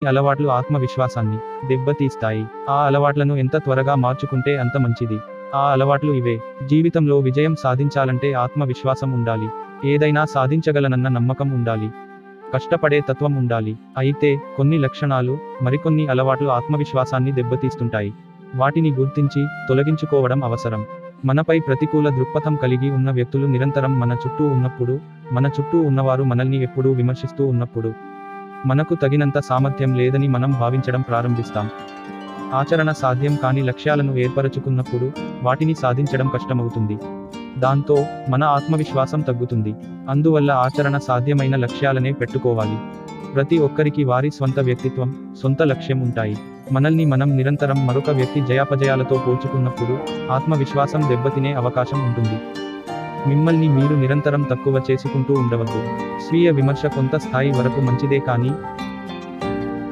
అలవాట్లు ఆత్మవిశ్వాసాన్ని దెబ్బతీస్తాయి. ఆ అలవాట్లను ఎంత త్వరగా మార్చుకుంటే అంత మంచిది. ఆ అలవాట్లు ఇవే. జీవితంలో విజయం సాధించాలంటే ఆత్మవిశ్వాసం ఉండాలి. ఏదైనా సాధించగలనన్న నమ్మకం ఉండాలి. కష్టపడే తత్వం ఉండాలి. అయితే కొన్ని లక్షణాలు, మరికొన్ని అలవాట్లు ఆత్మవిశ్వాసాన్ని దెబ్బతీస్తుంటాయి. వాటిని గుర్తించి తొలగించుకోవడం అవసరం. మనపై ప్రతికూల దృక్పథం కలిగి ఉన్న వ్యక్తులు నిరంతరం మన చుట్టూ ఉన్నప్పుడు, మన చుట్టూ ఉన్నవారు మనల్ని ఎప్పుడూ విమర్శిస్తూ ఉన్నప్పుడు, మనకు తగినంత సామర్థ్యం లేదని మనం భావించడం ప్రారంభిస్తాం. ఆచరణ సాధ్యం కాని లక్ష్యాలను ఏర్పరచుకున్నప్పుడు వాటిని సాధించడం కష్టమవుతుంది. దాంతో మన ఆత్మవిశ్వాసం తగ్గుతుంది. అందువల్ల ఆచరణ సాధ్యమైన లక్ష్యాలనే పెట్టుకోవాలి. ప్రతి ఒక్కరికి వారి స్వంత వ్యక్తిత్వం, సొంత లక్ష్యం ఉంటాయి. మనల్ని మనం నిరంతరం మరొక వ్యక్తి జయాపజయాలతో పోల్చుకున్నప్పుడు ఆత్మవిశ్వాసం దెబ్బతినే అవకాశం ఉంటుంది. మిమ్మల్ని మీరు నిరంతరం తక్కువ చేసుకుంటూ ఉండవద్దు. స్వీయ విమర్శ కొంత స్థాయి వరకు మంచిదే కానీ